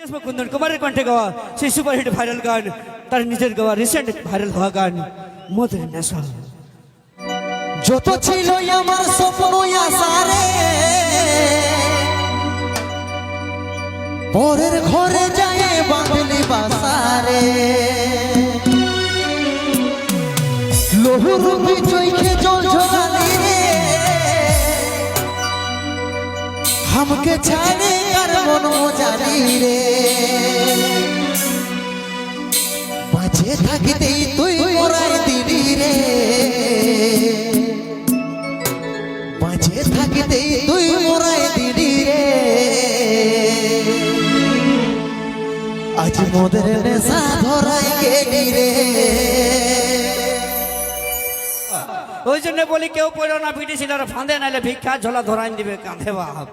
কুন্দন কুমারের কণ্ঠে গাওয়া সেই সুপারহিট ভাইরাল গান, তার নিজের গাওয়া রিসেন্ট ভাইরাল হওয়া গান মধুর নেশা। যত ছিল আমার স্বপ্ন আশারে, পরের ঘরে যায় বাঁধলি বাসারে, লোহুর বিচইকে জল ঝরালি রে, हमके ছাড়ে আর মন জানি রে, বাঁচে থাকিতেই তুই মোরাই দিলি রে, বাঁচে থাকিতেই তুই মোরাই দিলি রে, আজ মোদের নেশা ধরাই গেলি রে। ওই জন্য বলি কেউ পড়ো না পিটি ছিল ফাঁদে, নাইলে ভিক্ষা ঝোলা ধরাইন দিবে কাঁধে বাপ।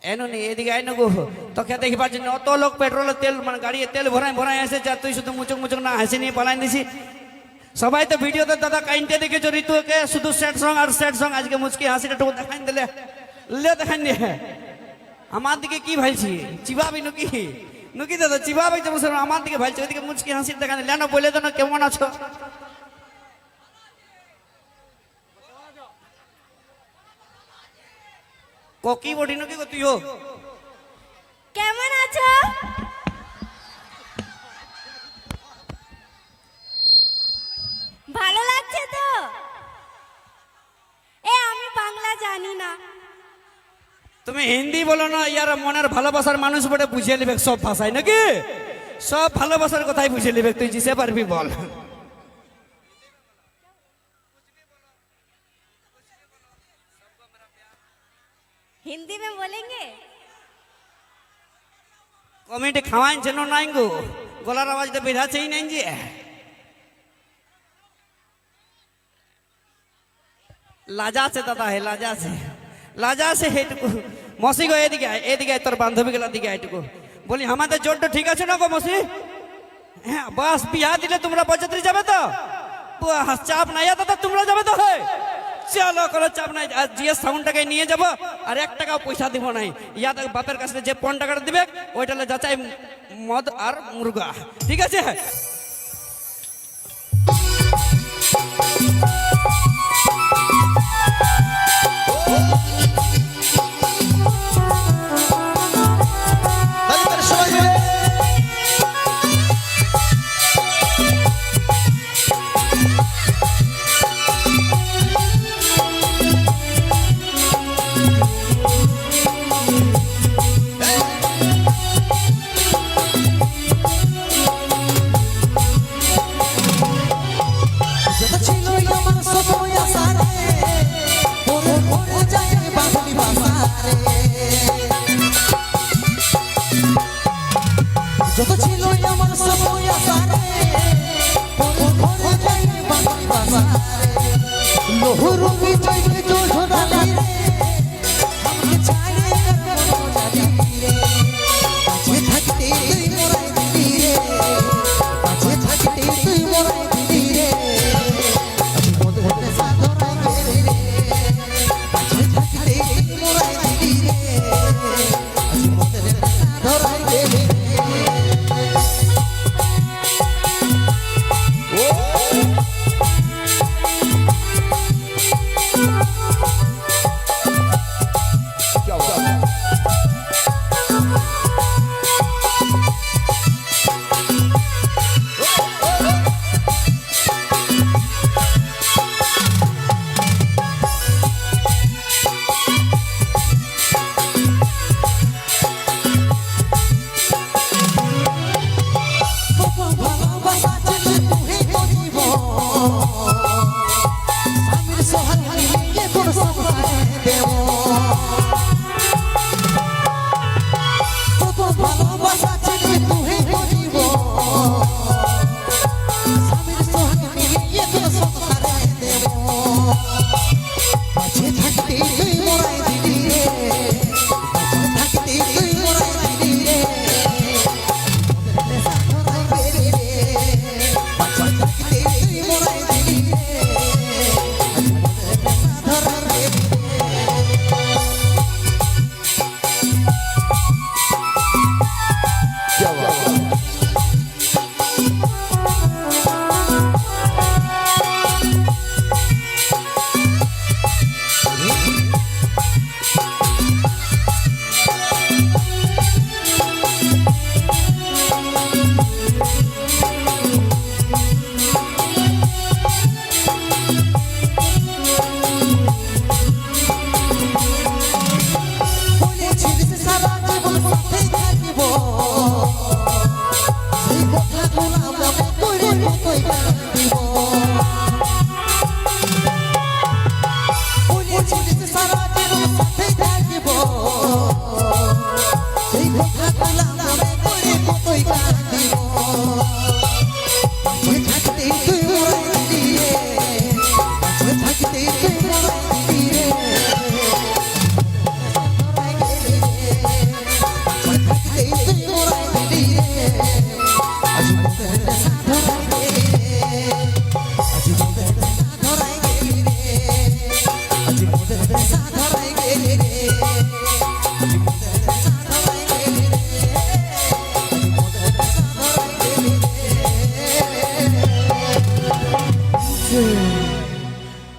এনো নি এদিকে আইনো গো, তোকে দেখি পাচ্ছি অত লোক পেট্রোলের তেল মানে গাড়িতে তেল ভরাই ভরাই এসেছে, আর তুই শুধু মুচুক মুচুক না হাসি নিয়ে পালাই দিছি। সবাই তো ভিডিওতে দাদা কাইনতে দেখেছো ঋতুকে শুধু স্যাড সং আর স্যাড সং, আজকে মুচকি হাসিটা টুকু দেখাই দিলে লে দেখাই দিয়ে আমার দিকে কি ভাইছি চিবাবি নুকি নুকি দাদা চিবাবি তো আমার দিকে ভাইছি, ওইদিকে মুচকি হাসি দেখাই দিলে না বলে তো না কেমন আছো। কি বটি নাকি গো তুইও কেমন আছো? ভালো লাগছে তো? আমি বাংলা জানি না। তুমি হিন্দি বলো না, ইয়ার মনের ভালোবাসার মানুষ বটে বুঝিয়ে নেবে সব ভাষায় নাকি, সব ভালোবাসার কথাই বুঝিয়ে নেবে, তুই জিসে পারবি বল। हिंदी में बोलेंगे? কমেন্টে খাওয়াইন যেন নাই গো, গলার আওয়াজটা বেরাচ্ছেই নাই যে। লাজা আছে দাদা, হে লাজা আছে, লাজা আছে হেটুকু। মসি গো এদিকে আয়, এদিকে আয়, তোর বান্ধবী গেলা দিকে আইটুকু বলি আমাদের জোরটা ঠিক আছে না গো মসি? হ্যাঁ বাস বিয়া দিলে তোমরা বরযাত্রী যাবে তো? চাপ নাই দাদা, তোমরা যাবে তো? হয় চলো কোনো চাপ নাই, আর জিএস সাউন্ডটাকে নিয়ে যাবো, আর 1 টাকাও পয়সা দিব নাই। ইয়াদ বাপের কাছে যে 5 টাকাটা দিবে ওইটা যাচাই মদ আর মুরগা, ঠিক আছে? একলা মনে করে কতই কাঁদিব মাঝে থাকতে তুই মোরাই দিলি রে মাঝে থাকতে তুই মোরাই দিলি রে ধরাই গেলি রে মাঝে থাকতে তুই মোরাই দিলি রে আজ মোদের নেশা ধরাই গেলি রে আজ মোদের নেশা ধরাই গেলি রে আজ মোদের নেশা ধরাই গেলি রে আজ মোদের নেশা ধরাই গেলি রে আজ মোদের নেশা ধরাই গেলি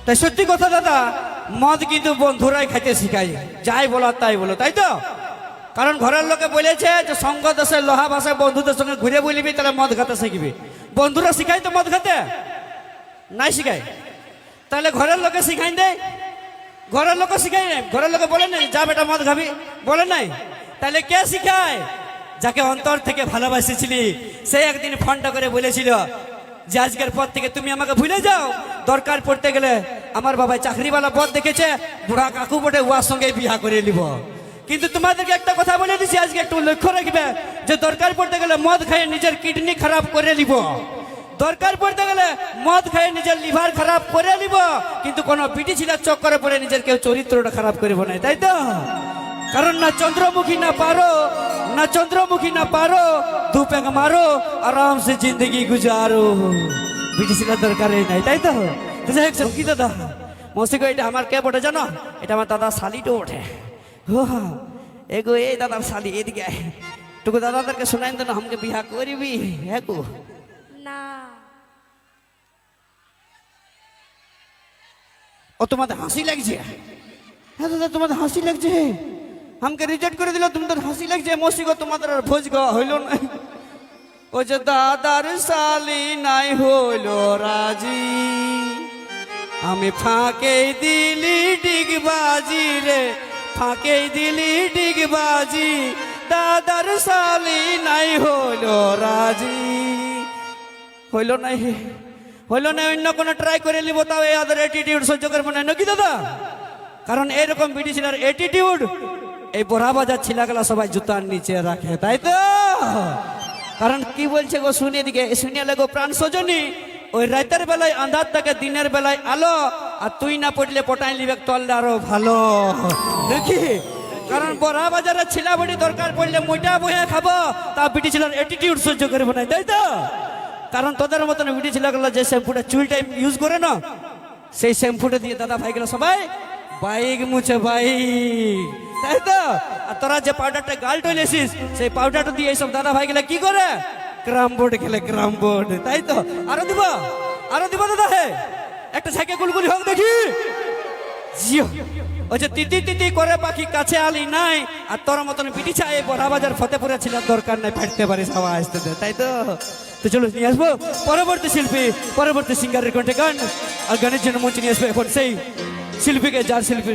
তাই সত্যি কথা দাদা, মদ কিন্তু বন্ধুরাই খাইতে শিখায়, যাই বলো তাই বলো, তাই তো? কারণ ঘরের লোকে বলেছে যে সঙ্গ দেশে লোহা ভাষায় বন্ধুদের সঙ্গে ঘুরে বলিবি তাহলে মদ খাতে শিখবি। বন্ধুরা শিখাই তো মদ খাতে? নাই শিখায়। তাহলে ঘরের লোকে শিখাই দেয়? ঘরের লোক শিখাই নাই, ঘরের লোকে বলে নাই যা বেটা মদ খাবি, বলে নাই। তাহলে কে শিখায়? যাকে অন্তর থেকে ভালোবাসেছিলি সে একদিন ফোনটা করে বলেছিল যে আজকের পর থেকে তুমি আমাকে ভুলে যাও, দরকার পড়তে গেলে আমার বাবা চাকরিওয়ালা পদ দেখেছে, বুড়া কাকু বটে, ওয়ার সঙ্গে বিয়া করে নিব। কিন্তু তোমাদেরকে একটা কথা বলে দিছি, আজকে একটু লক্ষ্য রাখবে যে দরকার পড়তে গেলে মদ খাইয়ে নিজের কিডনি খারাপ করে নিব, দরকার পড়তে গেলে মদ খাইয়ে নিজের লিভার খারাপ করে নিব, কিন্তু কোনো পিটি ছিলার চক্করে পড়ে নিজের কেউ চরিত্রটা খারাপ করব না, তাই তো? কারণ না চন্দ্রমুখী না পারো, না চন্দ্রমুখী না পারো, দু পেগ মারো আরাম সে জিন্দগি গুজারো, পিটি ছিলার দরকারই নাই, তাই তো? তো যাই হোক কি দাদা মৌসিক, এটা আমার কে বটে জানো? এটা আমার দাদা শালিটো ওঠে। ও এগো এই দাদার শালি, এদিকে আয়। টুকু দাদাদেরকে শোনাই দেন আমাকে বিহা করবি? হ্যাঁ গো। না। ও তোমাদের হাসি লাগছে? হ্যাঁ দাদা তোমাদের হাসি লাগছে, আমাকে রিজেক্ট করে দিল, তোমাদের হাসি লাগছে। মৌসিক তোমাদের আর ভোজ খাওয়া হইল না। ও যে দাদার শালি নাই হইল রাজি, আমি ফাঁকে দিলি ডিগবাজি রে, ফাঁকে দিলি ডিগবাজি, দাদার শালি নাই হইল রাজি। হইল নাই, হইল না, অন্য কোনো ট্রাই করে নিব, তাও এই আদার অ্যাটিটিউড সহ্য করবো না, নাকি দাদা? কারণ এরকম বিটি ছিলার অ্যাটিটিউড এই বড়া বাজার ছিলাগুলা সবাই জুতার নিচে রাখে, তাই তো? কারণ কি বলছে গো শুনে দিকে, শুনিয়া লাগো প্রাণ সজনী, ওই রাতের বেলায় আন্ধার থাকে দিনের বেলায় আলো, আর তুই না পড়লে পটাই লিবে তললে আরো ভালো, দেখি? কারণ বড়া বাজারের ছিলা বড়ি দরকার পড়লে মোটা বইয়া খাবো, তা বিটি ছিলার অ্যাটিটিউড সহ্য করবো না, তাই তো? কারণ তোদের মতন বিটি ছিলাগুলো যে শ্যাম্পুটা চুল টাইম ইউজ করে না, সেই শ্যাম্পুটা দিয়ে দাদা ভাইগুলো সবাই বাইক মুছে বাইক, তাই তো? আর তোরা যে পাউডারটা গাল টলেছিস, সেই পাউডারটা দিয়ে এইসব দাদা ভাইগুলো কি করে? ক্রাম বোর্ড খেলে, ক্রাম বোর্ড, তাই তো? আরো দিব, আরো দিব দাদা, হে একটা ঝাঁকে গুলগুলি হোক দেখি। জিও ওই যে তিতি তিতি করে পাখি কাছে আলি নাই, আর তোর মতন পিটি চাই বড়া বাজার ফতেপুরে ছিল, দরকার নাই, ফাটতে পারিস হাওয়া আসতে দে, তাই তো? তো চলো নিয়ে আসবো পরবর্তী শিল্পী, পরবর্তী সিঙ্গারের কণ্ঠে গান, আর গানের জন্য মঞ্চে নিয়ে আসবো এখন সেই শিল্পীকে, যার শিল্পী